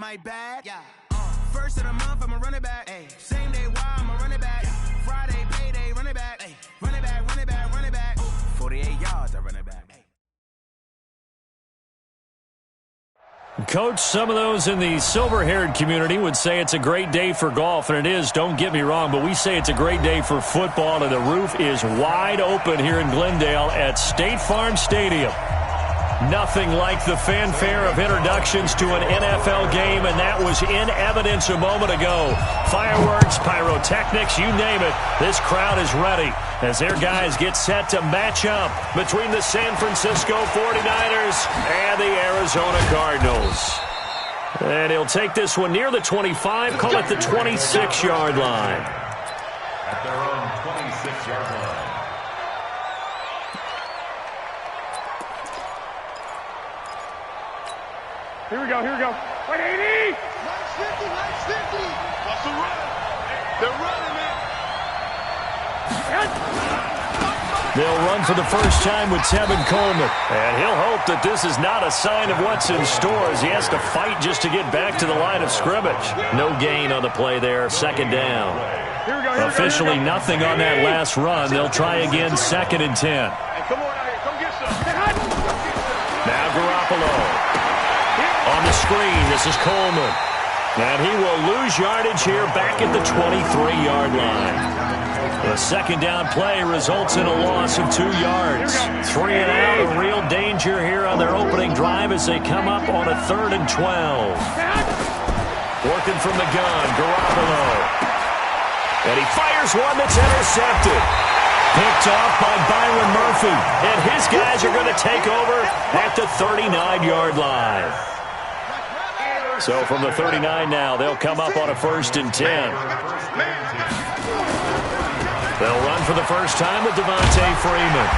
my bad. Yeah. First of the month, I'm a running back. Ay. Same day, why I'm a running back. Yeah. Friday, payday, running back. Ay. Running back, running back, running back. 48 yards, I run it back. Coach, some of those in the silver-haired community would say it's a great day for golf, and it is, don't get me wrong, but we say it's a great day for football, and the roof is wide open here in Glendale at State Farm Stadium. Nothing like the fanfare of introductions to an NFL game, and that was in evidence a moment ago. Fireworks, pyrotechnics, you name it. This crowd is ready as their guys get set to match up between the San Francisco 49ers and the Arizona Cardinals. And he'll take this one near the 25, call it the 26-yard line. At their own 26-yard line. Here we go, here we go. 180! Nice 50, nice 50. What's the run? They're running, man. They'll run for the first time with Tevin Coleman. And he'll hope that this is not a sign of what's in store as he has to fight just to get back to the line of scrimmage. No gain on the play there, second down. Officially nothing on that last run. They'll try again, 2nd and 10. Hey, come on out here, come get some. Now Garoppolo. On the screen, this is Coleman. And he will lose yardage here back at the 23-yard line. The second down play results in a loss of 2 yards. 3 and out, a real danger here on their opening drive as they come up on a 3rd and 12. Working from the gun, Garoppolo. And he fires one that's intercepted. Picked off by Byron Murphy. And his guys are going to take over at the 39-yard line. So from the 39 now, they'll come up on a 1st and 10. They'll run for the first time with Devontae Freeman.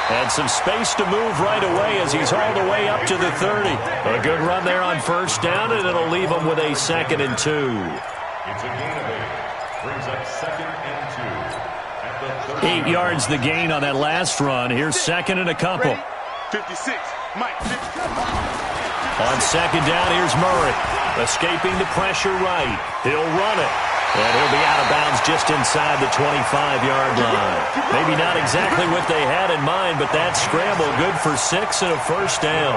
And some space to move right away as he's all the way up to the 30. A good run there on 1st down, and it'll leave him with a 2nd and 2. It's a gain of 8. Brings up 2nd and 2. At the 8 yards the gain on that last run. Here's 2nd and a couple. 56. Mike. On 2nd down, here's Murray. Escaping the pressure right. He'll run it. And he'll be out of bounds just inside the 25-yard line. Maybe not exactly what they had in mind, but that scramble good for 6 and a 1st down.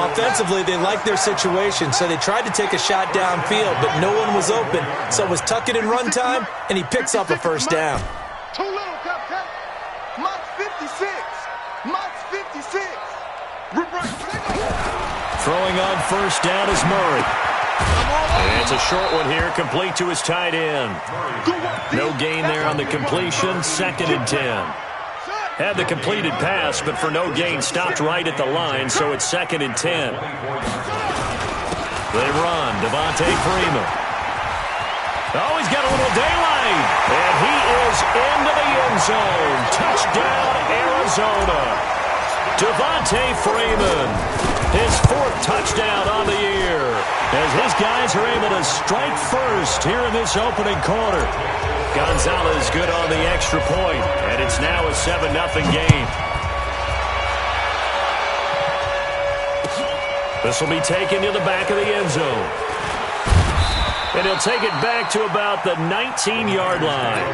Offensively, they liked their situation, so they tried to take a shot downfield, but no one was open. So it was tuck it in run time, and he picks up a 1st down. Too little, Captain. Mike's 56. Mike's 56. Throwing on 1st down is Murray. And it's a short one here, complete to his tight end. No gain there on the completion, 2nd and 10. Had the completed pass, but for no gain, stopped right at the line, so it's 2nd and 10. They run, Devontae Freeman. Oh, he's got a little daylight. And he is into the end zone. Touchdown, Arizona. Devontae Freeman, his 4th touchdown on the year, as his guys are able to strike first here in this opening quarter. Gonzalez good on the extra point, and it's now a 7-0 game. This will be taken to the back of the end zone. And he'll take it back to about the 19-yard line.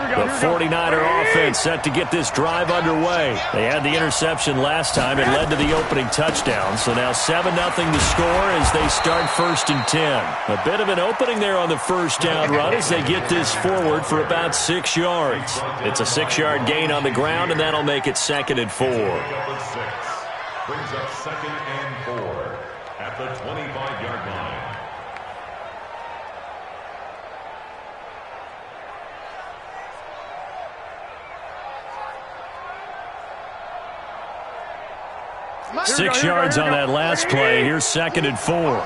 The 49er offense set to get this drive underway. They had the interception last time. It led to the opening touchdown. So now 7-0 to score as they start 1st and 10. A bit of an opening there on the 1st down run as they get this forward for about 6 yards. It's a 6-yard gain on the ground, and that'll make it 2nd and 4. brings up 2nd and 4 at the 25-yard line. Six yards on that last play. Here's 2nd and 4.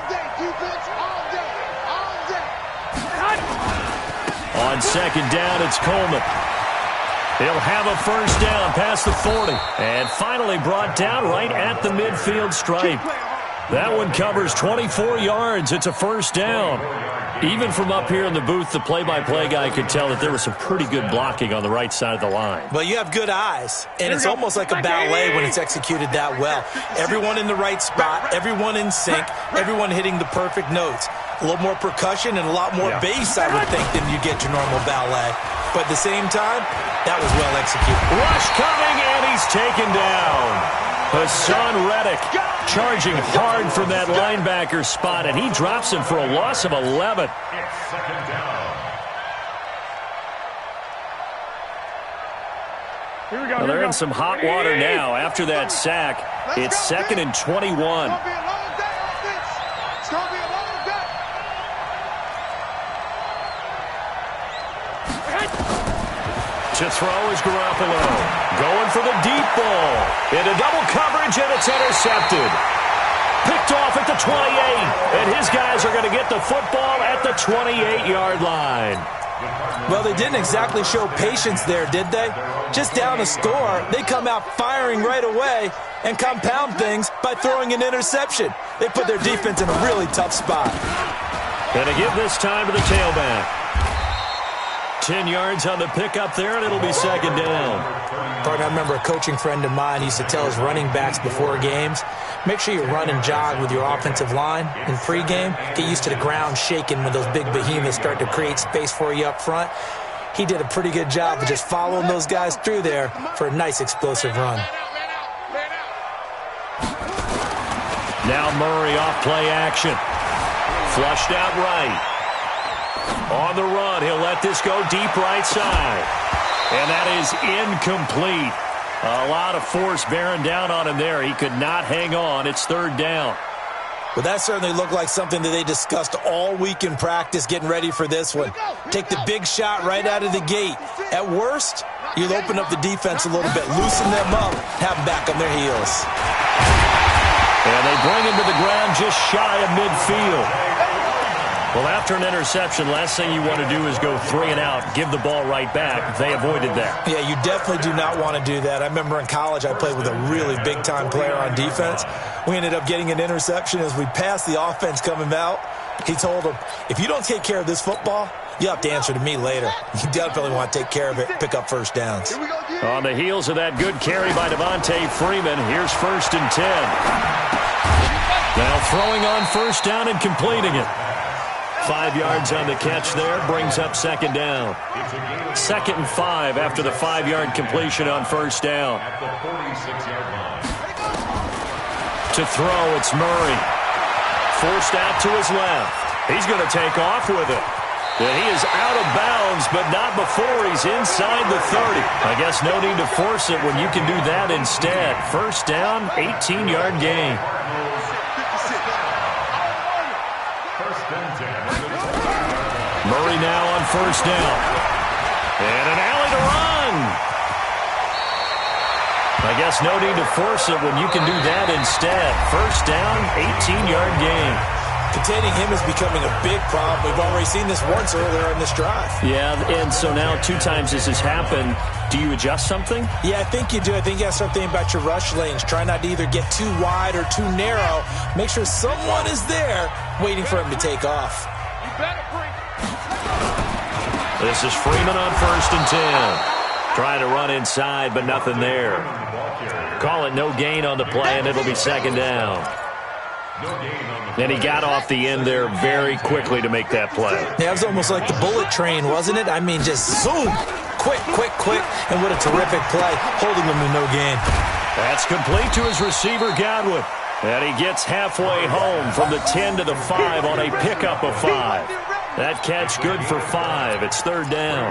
On 2nd down, it's Coleman. He'll have a first down past the 40. And finally brought down right at the midfield stripe. That one covers 24 yards. It's a first down. Even from up here in the booth, the play-by-play guy could tell that there was some pretty good blocking on the right side of the line. Well, you have good eyes, and it's almost like a ballet when it's executed that well. Everyone in the right spot, everyone in sync, everyone hitting the perfect notes. A little more percussion and a lot more bass, I would think, than you get your normal ballet. But at the same time, that was well executed. Rush coming, and he's taken down. Hassan Reddick charging hard from that linebacker spot, and he drops him for a loss of 11. It's second down. Here we go. Well, they're in some hot water now. After that sack, it's 2nd and 21. It's going to be a long day, offense. It's going to be a long day. To throw is Garoppolo. Going for the deep ball. Into double coverage, and it's intercepted. Picked off at the 28. And his guys are going to get the football at the 28-yard line. Well, they didn't exactly show patience there, did they? Just down a score, they come out firing right away and compound things by throwing an interception. They put their defense in a really tough spot. And to give this time to the tailback. 10 yards on the pickup there, and it'll be second down. Partner, I remember a coaching friend of mine used to tell his running backs before games, make sure you run and jog with your offensive line in pregame. Get used to the ground shaking when those big behemoths start to create space for you up front. He did a pretty good job of just following those guys through there for a nice explosive run. Now Murray off play action. Flushed out right. On the run, he'll let this go deep right side. And that is incomplete. A lot of force bearing down on him there. He could not hang on. It's third down. Well, that certainly looked like something that they discussed all week in practice getting ready for this one. Take the big shot right out of the gate. At worst, you'll open up the defense a little bit, loosen them up, have them back on their heels. And they bring him to the ground just shy of midfield. Well, after an interception, last thing you want to do is go 3 and out, give the ball right back. They avoided that. Yeah, you definitely do not want to do that. I remember in college I played with a really big-time player on defense. We ended up getting an interception as we passed the offense coming out. He told him, if you don't take care of this football, you have to answer to me later. You definitely want to take care of it, pick up first downs. On the heels of that good carry by Devontae Freeman, here's 1st and 10. Now throwing on first down and completing it. 5 yards on the catch there, brings up second down. 2nd and 5 after the 5-yard completion on first down. At the 46-yard line. To throw, it's Murray. Forced out to his left. He's going to take off with it. And he is out of bounds, but not before he's inside the 30. I guess no need to force it when you can do that instead. First down, 18-yard gain. Murray now on first down. And an alley to run. I guess no need to force it when you can do that instead. First down, 18-yard gain. Containing him is becoming a big problem. We've already seen this once earlier in this drive. Yeah, and so now 2 times this has happened. Do you adjust something? Yeah, I think you do. I think you got to start thinking about your rush lanes. Try not to either get too wide or too narrow. Make sure someone is there waiting for him to take off. This is Freeman on 1st and 10. Trying to run inside, but nothing there. Call it no gain on the play, and it'll be second down. And he got off the end there very quickly to make that play. Yeah, it was almost like the bullet train, wasn't it? I mean, just zoom. Quick, quick, quick. And what a terrific play, holding him to no gain. That's complete to his receiver, Godwin. And he gets halfway home from the 10 to the 5 on a pickup of 5. That catch good for 5. It's third down.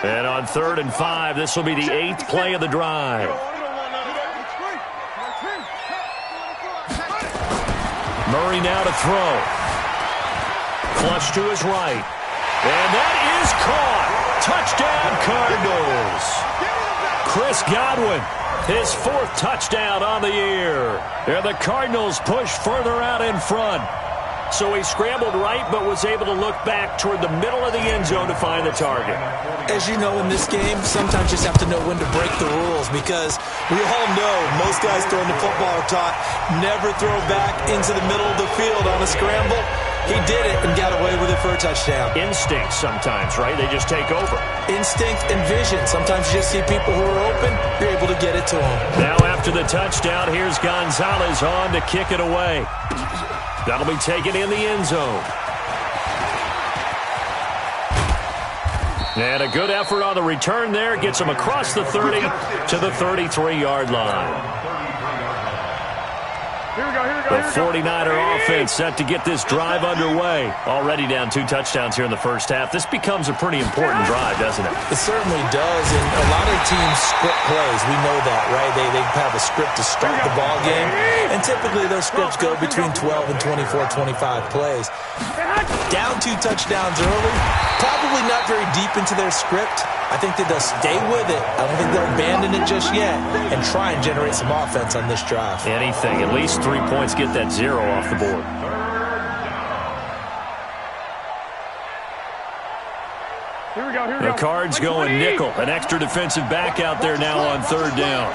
And on 3rd and 5, this will be the 8th play of the drive. Murray now to throw. Flush to his right. And that is caught. Touchdown, Cardinals. Chris Godwin, his 4th touchdown on the year. And the Cardinals push further out in front. so he scrambled right but was able to look back toward the middle of the end zone to find the target. As you know, in this game, sometimes you just have to know when to break the rules, because we all know most guys throwing the football are taught never throw back into the middle of the field on a scramble. He did it and got away with it for a touchdown. Instinct sometimes, right? They just take over. Instinct and vision. Sometimes you just see people who are open, you're able to get it to them. Now after the touchdown, here's Gonzalez on to kick it away. That'll be taken in the end zone. And a good effort on the return there. Gets him across the 30 to the 33-yard line. The 49er offense set to get this drive underway. Already down 2 touchdowns here in the first half. This becomes a pretty important drive, doesn't it? It certainly does, and a lot of teams script plays. We know that, right? They have a script to start the ball game, and typically those scripts go between 12 and 24, 25 plays. Down 2 touchdowns early, probably not very deep into their script. I think that they'll stay with it. I don't think they'll abandon it just yet and try and generate some offense on this drive. Anything. At least 3 points, get that 0 off the board. Here we go. The Cards going nickel. An extra defensive back out there now on 3rd down.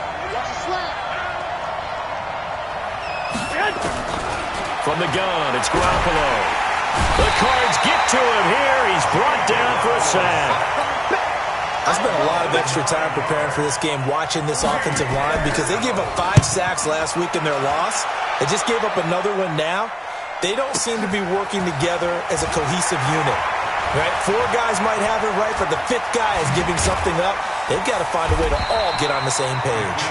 From the gun, it's Garoppolo. The Cards get to him here. He's brought down for a sack. I spent a lot of extra time preparing for this game, watching this offensive line, because they gave up 5 sacks last week in their loss. They just gave up another one now. They don't seem to be working together as a cohesive unit. Right? 4 guys might have it right, but the 5th guy is giving something up. They've got to find a way to all get on the same page.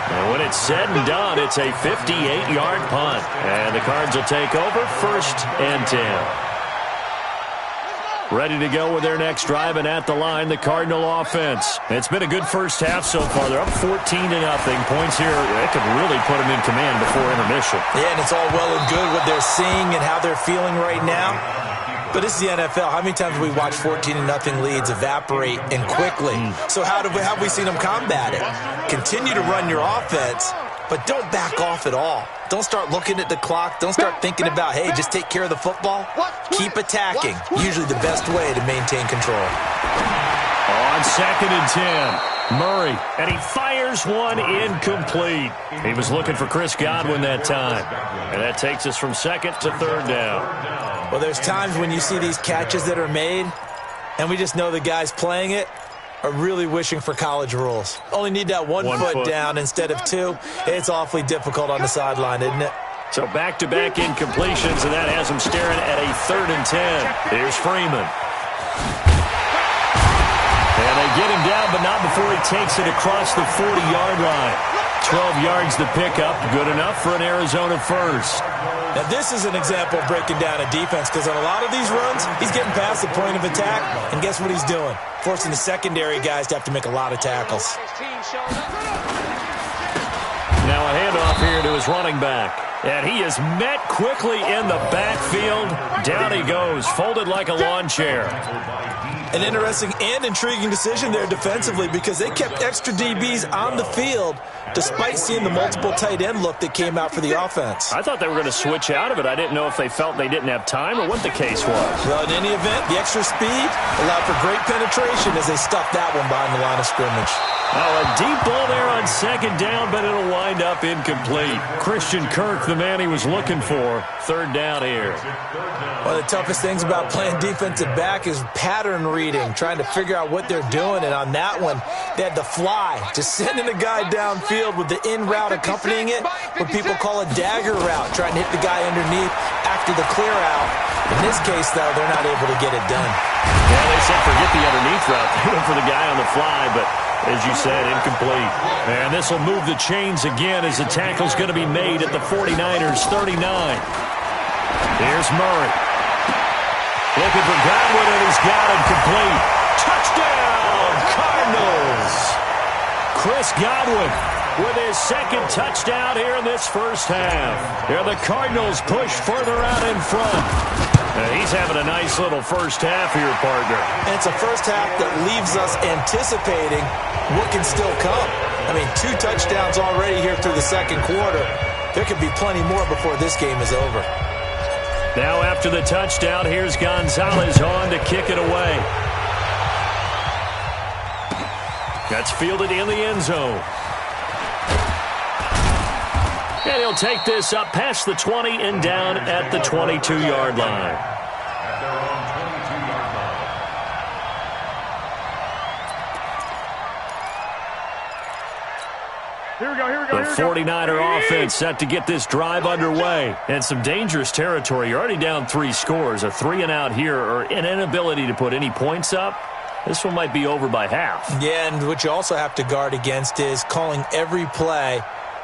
And when it's said and done, it's a 58-yard punt. And the Cards will take over 1st and 10. Ready to go with their next drive, and at the line, the Cardinal offense. It's been a good first half so far. They're up 14-0. Points here, it could really put them in command before intermission. Yeah, and it's all well and good what they're seeing and how they're feeling right now. But this is the NFL. How many times have we watched 14-0 leads evaporate and quickly? So how have we seen them combat it? Continue to run your offense, but don't back off at all. Don't start looking at the clock. Don't start thinking about, hey, just take care of the football. Keep attacking. Usually the best way to maintain control. On 2nd and 10, Murray, and he fires one incomplete. He was looking for Chris Godwin that time. And that takes us from 2nd to 3rd down. Well, there's times when you see these catches that are made, and we just know the guys playing it are really wishing for college rules. Only need that one foot down instead of 2. It's awfully difficult on the sideline, isn't it? So back-to-back incompletions, and that has him staring at a 3rd and 10. Here's Freeman. And they get him down, but not before he takes it across the 40-yard line. 12 yards to pick up, good enough for an Arizona first. Now, this is an example of breaking down a defense, because on a lot of these runs, he's getting past the point of attack, and guess what he's doing? Forcing the secondary guys to have to make a lot of tackles. Now a handoff here to his running back. And he is met quickly in the backfield. Down he goes, folded like a lawn chair. An interesting and intriguing decision there defensively, because they kept extra DBs on the field despite seeing the multiple tight end look that came out for the offense. I thought they were going to switch out of it. I didn't know if they felt they didn't have time or what the case was. Well, in any event, the extra speed allowed for great penetration as they stuffed that one behind the line of scrimmage. Oh, a deep ball there on 2nd down, but it'll wind up incomplete. Christian Kirk, the man he was looking for, 3rd down here. One of the toughest things about playing defensive back is pattern reading, trying to figure out what they're doing. And on that one, they had the fly, just sending a guy downfield with the in route accompanying it, what people call a dagger route, trying to hit the guy underneath after the clear out. In this case, though, they're not able to get it done. Yeah, they said forget the underneath route. They went for the guy on the fly, but as you said, incomplete. And this will move the chains again as the tackle's going to be made at the 49ers 39. Here's Murray. Looking for Godwin, and he's got him complete. Touchdown, Cardinals! Chris Godwin with his 2nd touchdown here in this first half. Here the Cardinals push further out in front. He's having a nice little first half here, partner. And it's a first half that leaves us anticipating what can still come. I mean, 2 touchdowns already here through the 2nd quarter. There could be plenty more before this game is over. Now after the touchdown, here's Gonzalez on to kick it away. That's fielded in the end zone. And he'll take this up past the 20 and down at the 22-yard line. At their own 22-yard line. Here we go, here we go, The 49er offense set to get this drive underway. And some dangerous territory. You're already down 3 scores. A 3-and-out here or an inability to put any points up. This one might be over by half. Yeah, and what you also have to guard against is calling every play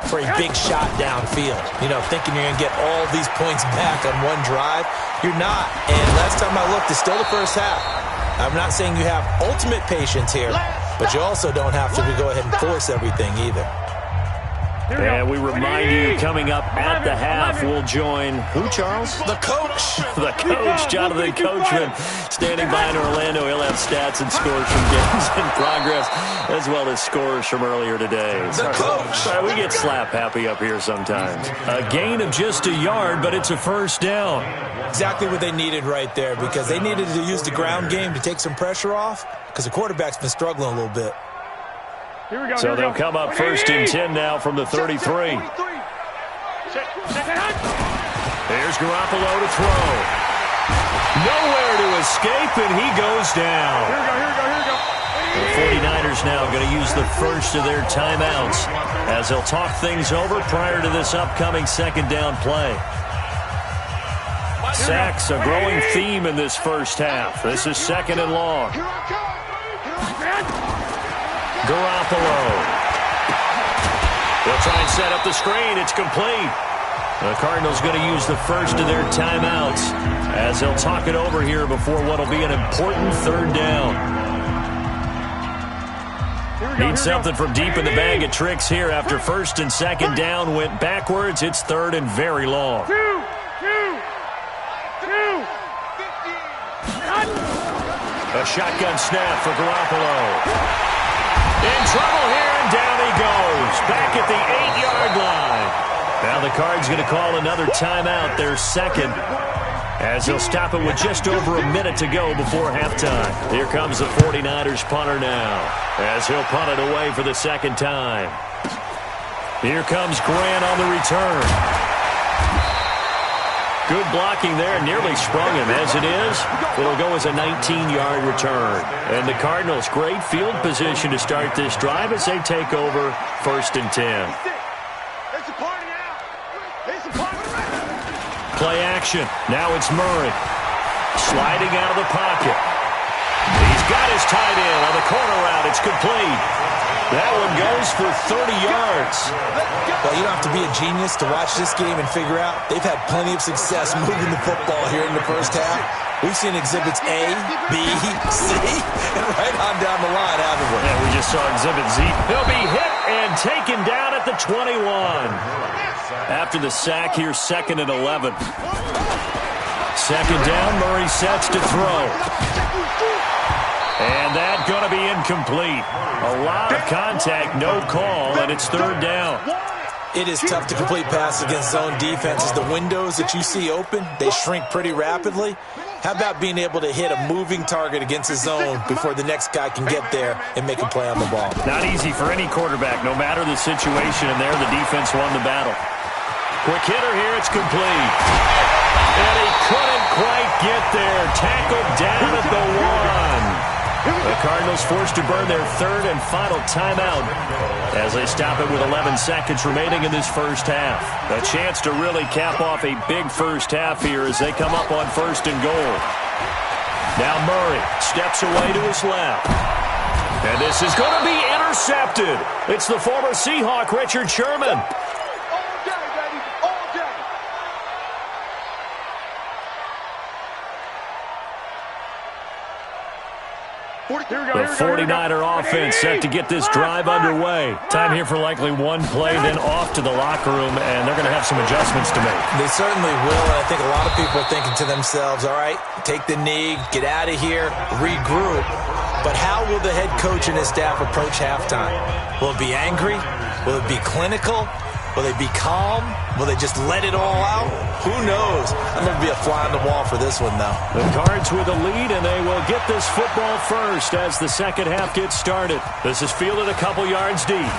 for a big shot downfield. You know, thinking you're going to get all these points back on one drive. You're not. And last time I looked, it's still the first half. I'm not saying you have ultimate patience here, but you also don't have to go ahead and force everything either. And we remind you, coming up at the half, we'll join who, Charles? The coach. The coach, Jonathan Coachman, standing by in Orlando. He'll have stats and scores from games in progress, as well as scores from earlier today. The coach. We get slap happy up here sometimes. A gain of just a yard, but it's a first down. Exactly what they needed right there, because they needed to use the ground game to take some pressure off, because the quarterback's been struggling a little bit. Here we go, So they'll come up first and 10 now from the 33. Here's Garoppolo to throw. Nowhere to escape, and he goes down. Here we go. The 49ers now going to use the first of their timeouts as they'll talk things over prior to this upcoming second down play. Sacks, a growing theme in this first half. This is second and long. Garoppolo. They'll try and set up the screen. It's complete. The Cardinals going to use the first of their timeouts as they'll talk it over here before what will be an important third down. Need something from deep in the bag of tricks here after first and second down went backwards. It's third and very long. A shotgun snap for Garoppolo. In trouble here, and down he goes. Back at the 8-yard line. Now the Cards going to call another timeout, their second, as he'll stop it with just over a minute to go before halftime. Here comes the 49ers punter now, as he'll punt it away for the second time. Here comes Grant on the return. Good blocking there, nearly sprung him. As it is, it'll go as a 19-yard return. And the Cardinals, great field position to start this drive as they take over first and 10. Play action. Now it's Murray. Sliding out of the pocket. He's got his tight end on the corner route. It's complete. That one goes for 30 yards. Well, you don't have to be a genius to watch this game and figure out they've had plenty of success moving the football here in the first half. We've seen exhibits A, B, C, and right on down the line, haven't we? Yeah, we just saw exhibit Z. He'll be hit and taken down at the 21. After the sack here, second and 11. Second down, Murray sets to throw. And that's going to be incomplete. A lot of contact, no call, and it's third down. It is tough to complete passes against zone defenses. The windows that you see open, they shrink pretty rapidly. How about being able to hit a moving target against the zone before the next guy can get there and make a play on the ball? Not easy for any quarterback, no matter the situation, and there the defense won the battle. Quick hitter here, it's complete. And he couldn't quite get there. Tackled down at the 1. The Cardinals forced to burn their third and final timeout as they stop it with 11 seconds remaining in this first half. A chance to really cap off a big first half here as they come up on first and goal. Now Murray steps away to his left. And this is going to be intercepted. It's the former Seahawk, Richard Sherman. The 49er offense set to get this drive underway. Time here for likely one play, then off to the locker room, and they're going to have some adjustments to make. They certainly will, and I think a lot of people are thinking to themselves, all right, take the knee, get out of here, regroup. But how will the head coach and his staff approach halftime? Will it be angry? Will it be clinical? Will they be calm? Will they just let it all out? Who knows? I'm going to be a fly on the wall for this one, though. The Cards with a lead, and they will get this football first as the second half gets started. This is fielded a couple yards deep.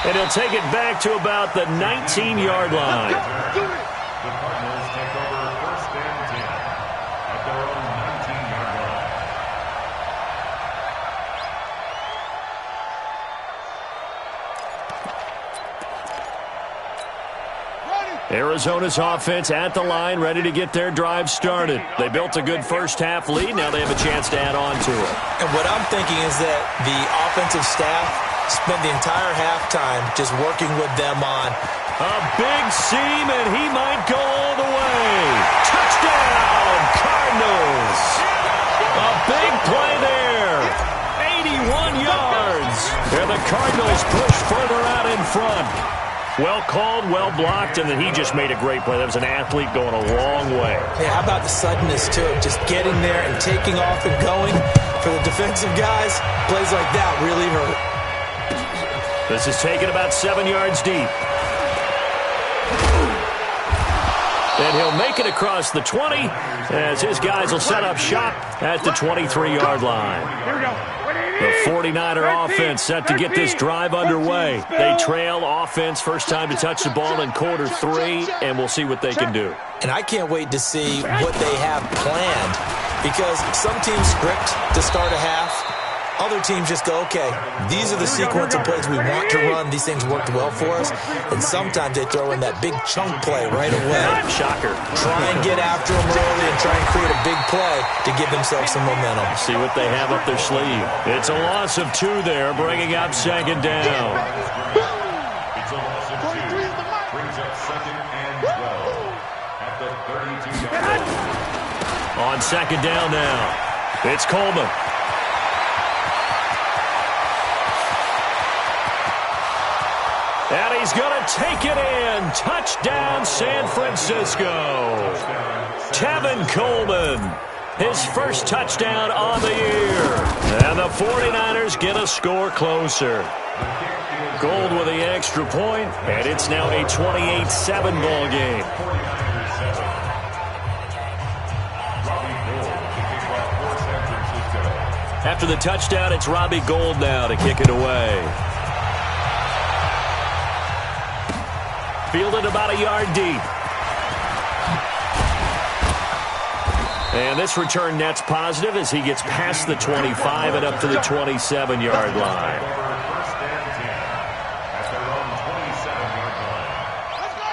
And he'll take it back to about the 19-yard line. The Cardinals take over first and 10 at their own 19-yard line. Arizona's offense at the line, ready to get their drive started. They built a good first-half lead. Now they have a chance to add on to it. And what I'm thinking is that the offensive staff spent the entire halftime just working with them on a big seam, and he might go all the way. Touchdown, Cardinals. A big play there. 81 yards. And the Cardinals push further out in front. Well called, well blocked, and then he just made a great play. That was an athlete going a long way. Yeah, how about the suddenness to it? Just getting there and taking off and going. For the defensive guys, plays like that really hurt. This is taken about 7 yards deep. And he'll make it across the 20 as his guys will set up shop at the 23-yard line. Here we go. The 49er offense set to get this drive underway. They trail offense first time to touch the ball in quarter 3, and we'll see what they can do. And I can't wait to see what they have planned, because some teams script to start a half. Other teams just go, okay, these are the sequence of plays we want to run. These things worked well for us. And sometimes they throw in that big chunk play right away. Shocker. Try and get after them early and try and create a big play to give themselves some momentum. See what they have up their sleeve. It's a loss of 2 there, bringing up second down. It's a loss of 2. Brings up second and 12 at the 32-yard line. On second down now, it's Coleman. And he's going to take it in. Touchdown, San Francisco. Tevin Coleman, his first touchdown on the year. And the 49ers get a score closer. Gold with the extra point, and it's now a 28-7 ball game. After the touchdown, it's Robbie Gould now to kick it away. Fielded about a yard deep. And this return net's positive as he gets past the 25 and up to the 27-yard line.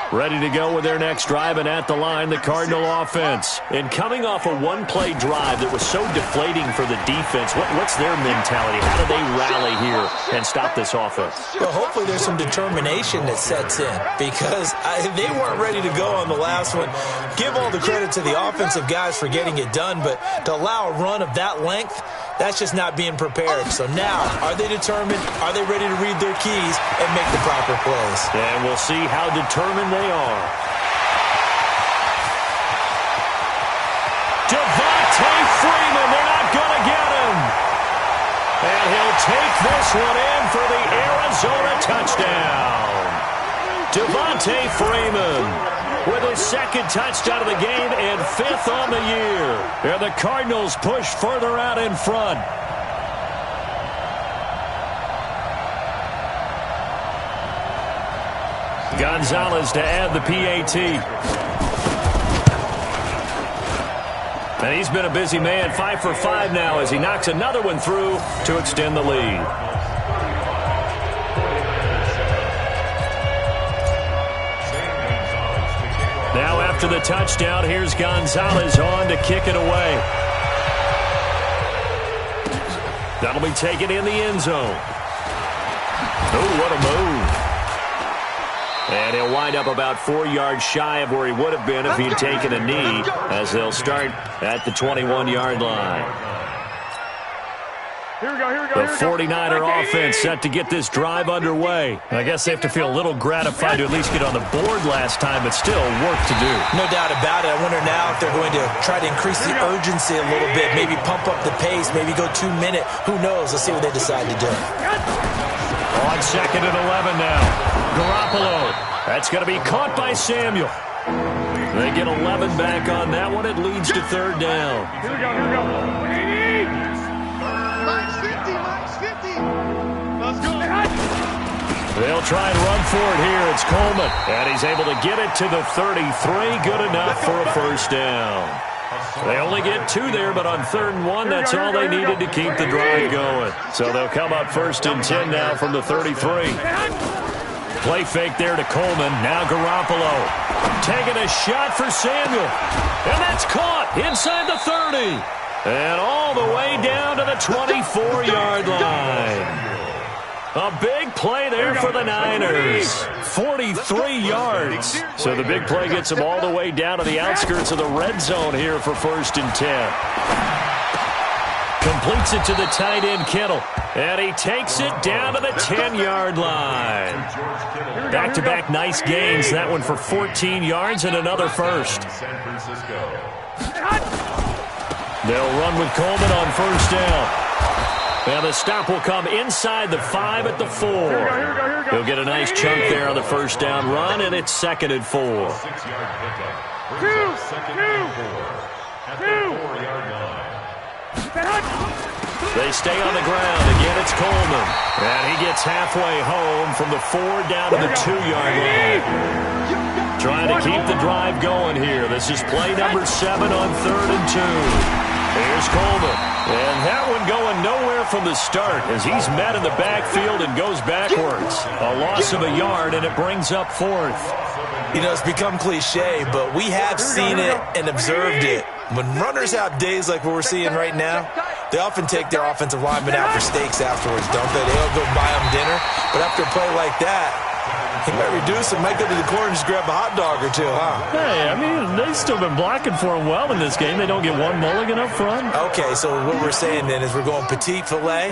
Ready to go with their next drive, and at the line, the Cardinal offense. And coming off a one-play drive that was so deflating for the defense, what's their mentality? How do they rally here and stop this offense? Well, hopefully there's some determination that sets in, because they weren't ready to go on the last one. Give all the credit to the offensive guys for getting it done, but to allow a run of that length, that's just not being prepared. So now, are they determined? Are they ready to read their keys and make the proper plays? And we'll see how determined they are. Devontae Freeman, they're not going to get him. And he'll take this one in for the Arizona touchdown. Devontae Freeman with his second touchdown of the game and 5th on the year. And the Cardinals push further out in front. Gonzalez to add the PAT. And he's been a busy man, 5 for 5 now as he knocks another one through to extend the lead. Now after the touchdown, here's Gonzalez on to kick it away. That'll be taken in the end zone. Oh, what a move. And he'll wind up about 4 yards shy of where he would have been if he'd taken a knee, as they'll start at the 21-yard line. Here we go, here we go, The 49er offense set to get this drive underway. I guess they have to feel a little gratified to at least get on the board last time, but still work to do. No doubt about it. I wonder now if they're going to try to increase the urgency a little bit, maybe pump up the pace, maybe go 2 minute. Who knows? Let's see what they decide to do. On second and 11 now. Garoppolo. That's going to be caught by Samuel. They get 11 back on that one. It leads to third down. Here we go, here we go. Minus 50, minus 50. Let's go. They'll try and run for it here. It's Coleman. And he's able to get it to the 33. Good enough for a first down. They only get 2 there, but on 3rd and 1, that's all they needed to keep the drive going. So they'll come up 1st and 10 now from the 33. Play fake there to Coleman. Now Garoppolo taking a shot for Samuel. And that's caught inside the 30. And all the way down to the 24-yard line. A big play there for the Niners. 43 yards. So the big play gets them all the way down to the outskirts of the red zone here for 1st and 10. Completes it to the tight end, Kittle. And he takes it down to the 10-yard line. Back-to-back nice gains. That one for 14 yards and another first. They'll run with Coleman on 1st down. And the stop will come inside the 5 at the 4. He'll get a nice chunk there on the 1st down run, and it's 2nd and 4. 6-yard pickup. Brings up 2nd and 4 at the 4-yard line. They stay on the ground. Again, it's Coleman. And he gets halfway home from the 4 down to the 2-yard line. Trying to keep the drive going here. This is play number 7 on 3rd and 2. Here's Coleman. And that one going nowhere from the start as he's met in the backfield and goes backwards. A loss of a yard, and it brings up 4th. You know, it's become cliche, but we have seen it and observed it. When runners have days like what we're seeing right now, they often take their offensive linemen out for steaks afterwards, don't they? They'll go buy them dinner. But after a play like that, he might reduce it, might go to the corner and just grab a hot dog or 2, huh? Hey, I mean, they've still been blocking for him well in this game. They don't get one mulligan up front. Okay, so what we're saying then is we're going petite filet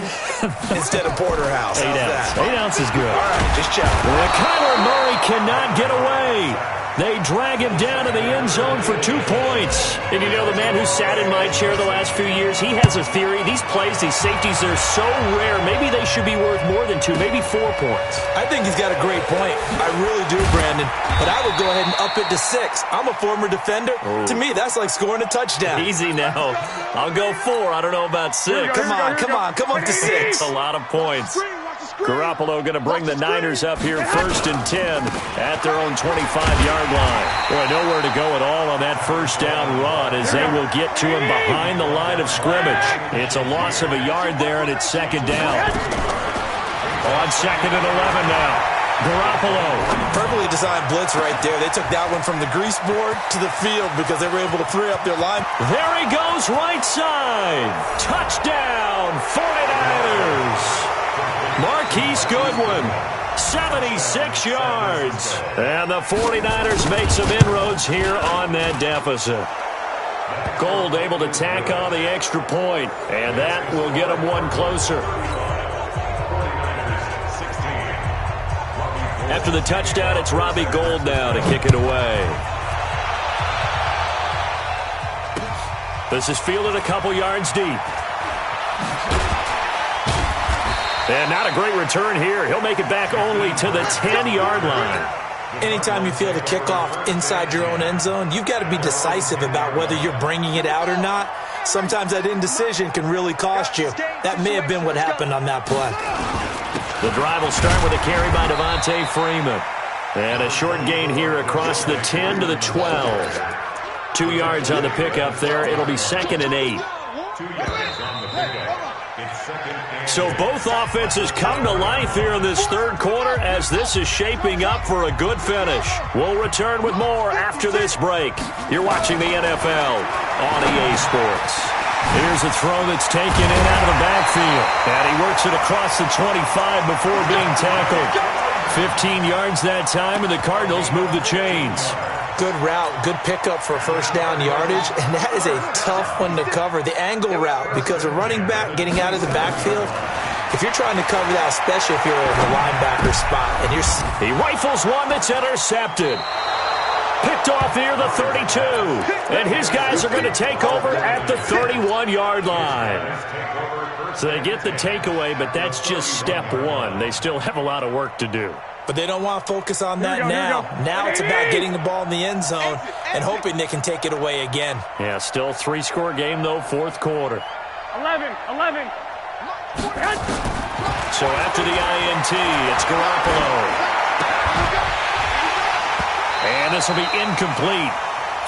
instead of porterhouse. 8 ounce. 8 ounce is good. All right, just check. Kyler Murray cannot get away. They drag him down to the end zone for 2 points. And you know, the man who sat in my chair the last few years, he has a theory. These plays, these safeties, they're so rare. Maybe they should be worth more than 2, maybe 4 points. I think he's got a great point. I really do, Brandon. But I would go ahead and up it to 6. I'm a former defender. Oh. To me, that's like scoring a touchdown. Easy now. I'll go 4. I don't know about 6. Come up to 6. A lot of points. Garoppolo going to bring the Niners up here 1st and 10 at their own 25-yard line. Boy, nowhere to go at all on that 1st down run as they will get to him behind the line of scrimmage. It's a loss of a yard there, and it's 2nd down. On 2nd and 11 now. Garoppolo. Perfectly designed blitz right there. They took that one from the grease board to the field because they were able to free up their line. There he goes, right side. Touchdown, 49ers. Marquise Goodwin, 76 yards. And the 49ers make some inroads here on that deficit. Gold able to tack on the extra point, and that will get them one closer. After the touchdown, it's Robbie Gould now to kick it away. This is fielded a couple yards deep. And not a great return here. He'll make it back only to the 10-yard line. Anytime you field a kickoff inside your own end zone, you've got to be decisive about whether you're bringing it out or not. Sometimes that indecision can really cost you. That may have been what happened on that play. The drive will start with a carry by Devontae Freeman. And a short gain here across the 10 to the 12. 2 yards on the pickup there. It'll be 2nd and 8. 2 yards on the pickup. So both offenses come to life here in this 3rd quarter as this is shaping up for a good finish. We'll return with more after this break. You're watching the NFL on EA Sports. Here's a throw that's taken in out of the backfield. And he works it across the 25 before being tackled. 15 yards that time, and the Cardinals move the chains. Good route, good pickup for 1st down yardage, and that is a tough one to cover, the angle route, because a running back getting out of the backfield, if you're trying to cover that, especially if you're in the linebacker spot, and he rifles one that's intercepted. Picked off near the 32, and his guys are going to take over at the 31-yard line. So they get the takeaway, but that's just step 1. They still have a lot of work to do. But they don't want to focus on that now. Now it's about getting the ball in the end zone and hoping they can take it away again. Yeah, still 3-score game, though, fourth quarter. 11. So after the INT, it's Garoppolo. And this will be incomplete.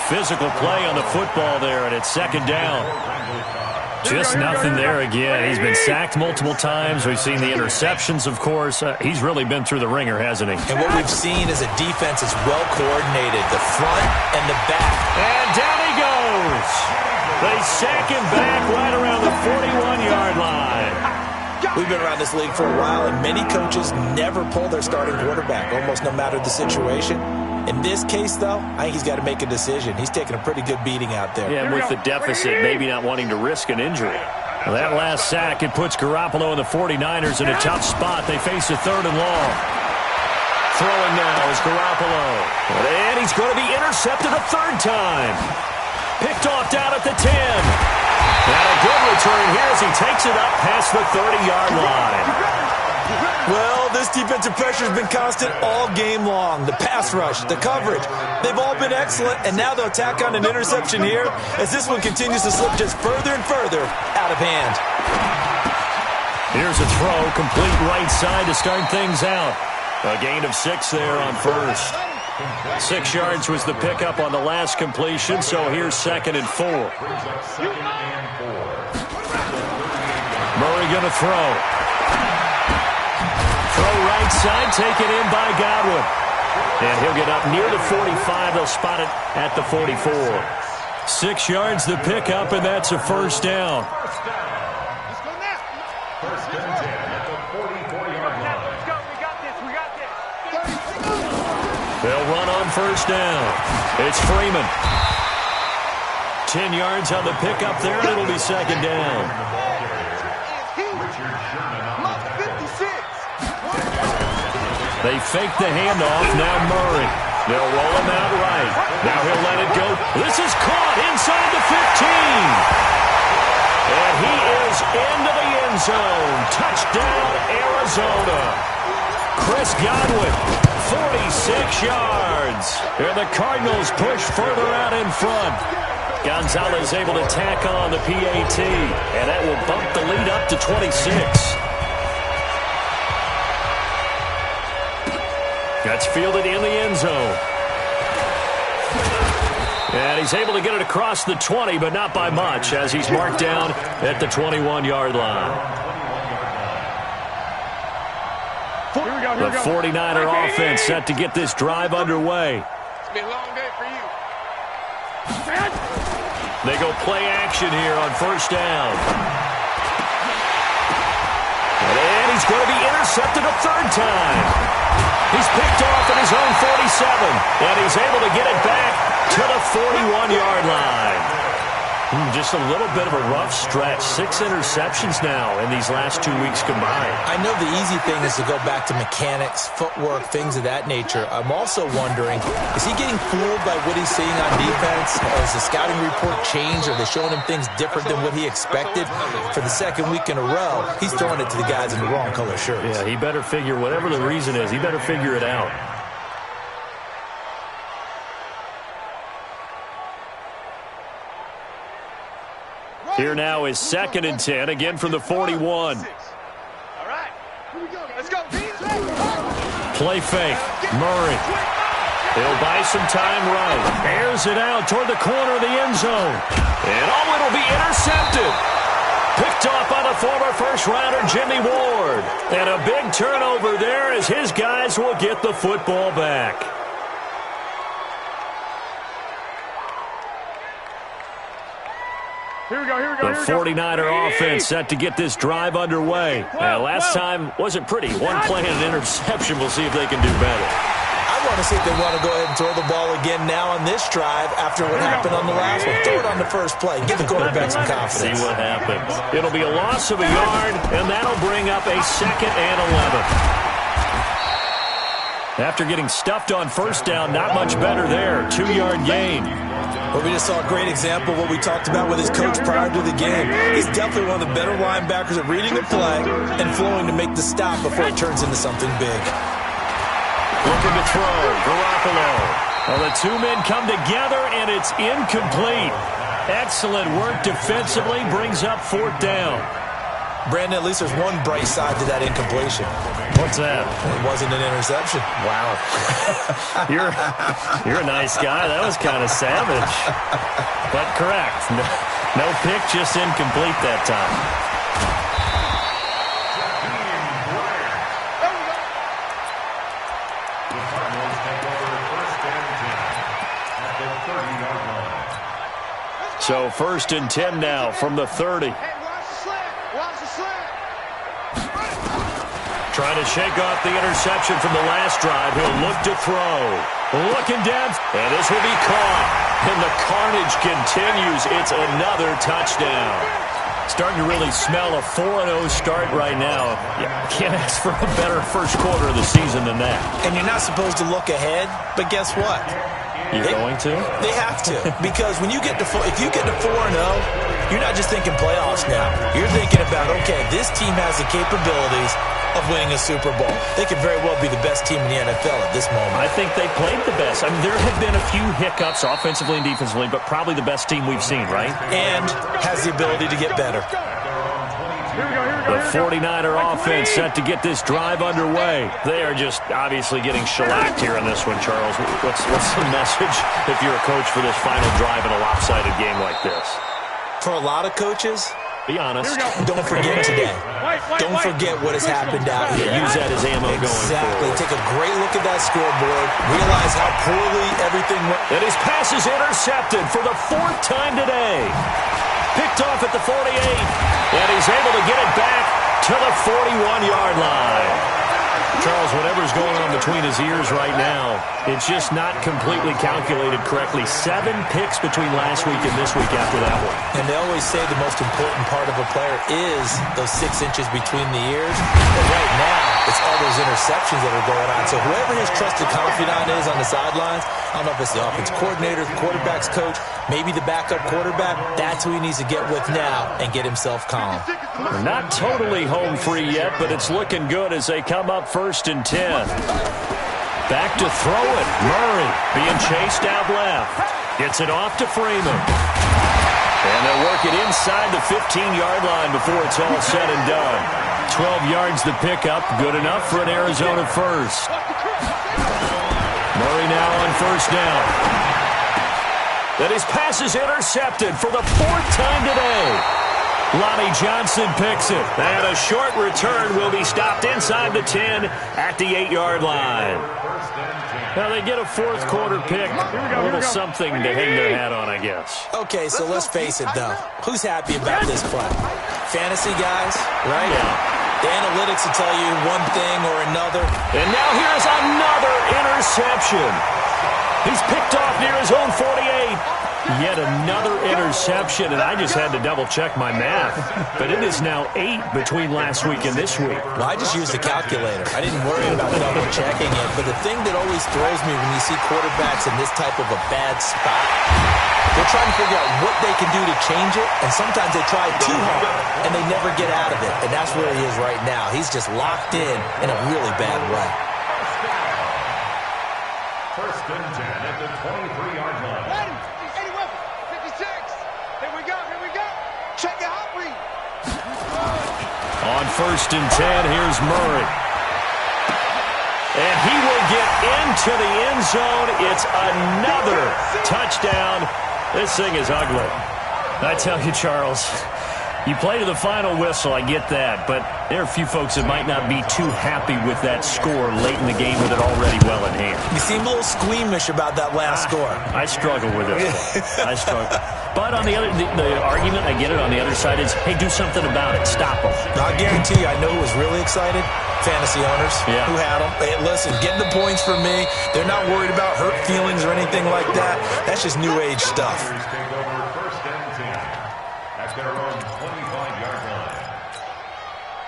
Physical play on the football there, and it's second down. Just nothing there again. He's been sacked multiple times. We've seen the interceptions, of course. He's really been through the ringer, hasn't he? And what we've seen is a defense is well coordinated, the front and the back. And down he goes. They sack him back right around the 41-yard line. We've been around this league for a while, and many coaches never pull their starting quarterback, almost no matter the situation. In this case, though, I think he's got to make a decision. He's taking a pretty good beating out there. Yeah, with the deficit, maybe not wanting to risk an injury. Well, that last sack, it puts Garoppolo and the 49ers in a tough spot. They face a 3rd and long. Throwing now is Garoppolo. And he's going to be intercepted a 3rd time. Picked off down at the 10. And a good return here as he takes it up past the 30-yard line. Well, this defensive pressure has been constant all game long. The pass rush, the coverage, they've all been excellent, and now they'll tack on an interception here as this one continues to slip just further and further out of hand. Here's a throw, complete right side to start things out. A gain of 6 there on first. 6 yards was the pickup on the last completion, so here's 2nd and 4. Murray going to throw. Throw right side, taken in by Godwin. And he'll get up near the 45. They'll spot it at the 44. 6 yards the pickup, and that's a first down. First and 10 at the 44-yard line. We got this. They'll run on first down. It's Freeman. 10 yards on the pickup there, and it'll be second down. They fake the handoff. Now Murray. They'll roll him out right. Now he'll let it go. This is caught inside the 15. And he is into the end zone. Touchdown, Arizona. Chris Godwin, 46 yards. And the Cardinals push further out in front. Gonzalez able to tack on the PAT. And that will bump the lead up to 26. That's fielded in the end zone. And he's able to get it across the 20, but not by much, as he's marked down at the 21-yard line. The 49er offense set to get this drive underway. It's been a long day for you. They go play action here on first down. And he's going to be intercepted a 3rd time. He's picked off at his own 47, and he's able to get it back to the 41-yard line. Just a little bit of a rough stretch. 6 interceptions now in these last 2 weeks combined. I know the easy thing is to go back to mechanics, footwork, things of that nature. I'm also wondering, is he getting fooled by what he's seeing on defense? Has the scouting report changed? Are they showing him things different than what he expected? For the 2nd week in a row, he's throwing it to the guys in the wrong color shirts. Yeah, he better figure, whatever the reason is, he better figure it out. Here now is 2nd and 10, again from the 41. All right. Let's go. Play fake. Murray. He'll buy some time right. Airs it out toward the corner of the end zone. And it'll be intercepted. Picked off by the former first-rounder Jimmy Ward. And a big turnover there as his guys will get the football back. Here we go. The 49er offense set to get this drive underway. Last time wasn't pretty. One play and an interception. We'll see if they can do better. I want to see if they want to go ahead and throw the ball again now on this drive after what happened on the last one. Throw it on the first play. Give the quarterback some confidence. See what happens. It'll be a loss of a yard, and that'll bring up a 2nd and 11. After getting stuffed on first down, not much better there. 2-yard gain. Well, we just saw a great example of what we talked about with his coach prior to the game. He's definitely one of the better linebackers at reading the play and flowing to make the stop before it turns into something big. Looking to throw. Garoppolo. Well, the two men come together, and it's incomplete. Excellent work defensively. Brings up 4th down. Brandon, at least there's one bright side to that incompletion. What's that? It wasn't an interception. Wow. You're a nice guy. That was kind of savage. But correct. No pick, just incomplete that time. So 1st and 10 now from the 30. Trying to shake off the interception from the last drive. He'll look to throw. Looking down. And this will be caught. And the carnage continues. It's another touchdown. Starting to really smell a 4-0 start right now. You can't ask for a better first quarter of the season than that. And you're not supposed to look ahead, but guess what? You're going to? They have to. Because when you get to if you get to 4-0, you're not just thinking playoffs now. You're thinking about, okay, this team has the capabilities of winning a Super Bowl. They could very well be the best team in the NFL at this moment. I think they played the best. I mean, there have been a few hiccups offensively and defensively, but probably the best team we've seen, right? And has the ability to get better. The 49er offense set to get this drive underway. They are just obviously getting shellacked here in this one, Charles. What's the message if you're a coach for this final drive in a lopsided game like this? For a lot of coaches, be honest. Don't forget today. Don't forget what has happened out here. Use that as ammo going forward. Exactly. Take a great look at that scoreboard. Realize how poorly everything went. And his pass is intercepted for the 4th time today. Picked off at the 48. And he's able to get it back to the 41-yard line. Charles, whatever's going on between his ears right now, it's just not completely calculated correctly. 7 picks between last week and this week after that one. And they always say the most important part of a player is those 6 inches between the ears. But right now, it's all those interceptions that are going on. So whoever his trusted confidant is on the sidelines, I don't know if it's the offense coordinator, the quarterback's coach, maybe the backup quarterback, that's who he needs to get with now and get himself calm. We're not totally home free yet, but it's looking good as they come up 1st and 10. Back to throw it. Murray being chased out left. Gets it off to Freeman. And they'll work it inside the 15-yard line before it's all said and done. 12 yards to pick up. Good enough for an Arizona first. Murray now on 1st down. That his pass is intercepted for the 4th time today. Lonnie Johnson picks it. And a short return will be stopped inside the 10 at the 8-yard line. Now they get a 4th quarter pick. A little something to hang their hat on, I guess. Okay, so let's face it, though. Who's happy about this play? Fantasy guys, right? Yeah. The analytics will tell you one thing or another. And now here's another interception. He's picked off near his own 48. Yet another interception, and I just had to double-check my math. But it is now 8 between last week and this week. Well, I just used the calculator. I didn't worry about double-checking it. But the thing that always throws me when you see quarterbacks in this type of a bad spot, they're trying to figure out what they can do to change it, and sometimes they try too hard, and they never get out of it. And that's where he is right now. He's just locked in a really bad way. 1st and 10 at the 23-yard line. Check your hot read. On 1st and 10, here's Murray. And he will get into the end zone. It's another touchdown. This thing is ugly. I tell you, Charles, you play to the final whistle, I get that, but there are a few folks that might not be too happy with that score late in the game with it already well in hand. You seem a little squeamish about that last score. I struggle with it. I struggle. But on the other, the argument, I get it, on the other side is, hey, do something about it. Stop them. I guarantee you, I know who was really excited. Fantasy owners who had them. Hey, listen, get the points for me. They're not worried about hurt feelings or anything like that. That's just new age stuff.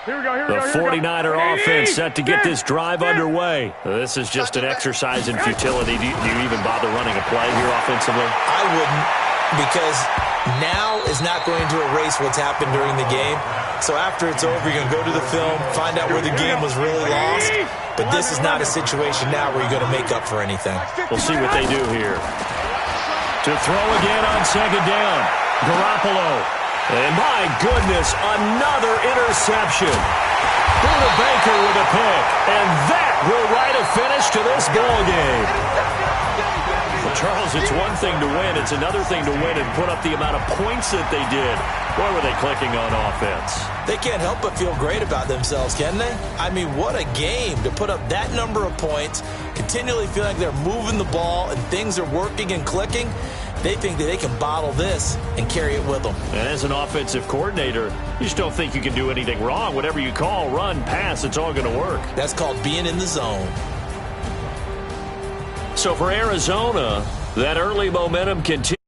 The 49er offense set to get this drive underway. This is just an exercise in futility. Do you even bother running a play here offensively? I wouldn't. because now is not going to erase what's happened during the game. So after it's over, you're going to go to the film, find out where the game was really lost. But this is not a situation now where you're going to make up for anything. We'll see what they do here. To throw again on second down. Garoppolo. And my goodness, another interception. Buda Baker with a pick. And that will write a finish to this ball game. Well, Charles, it's one thing to win. It's another thing to win and put up the amount of points that they did. Boy, were they clicking on offense. They can't help but feel great about themselves, can they? I mean, what a game to put up that number of points, continually feel like they're moving the ball and things are working and clicking. They think that they can bottle this and carry it with them. And as an offensive coordinator, you just don't think you can do anything wrong. Whatever you call, run, pass, it's all going to work. That's called being in the zone. So for Arizona, that early momentum continues.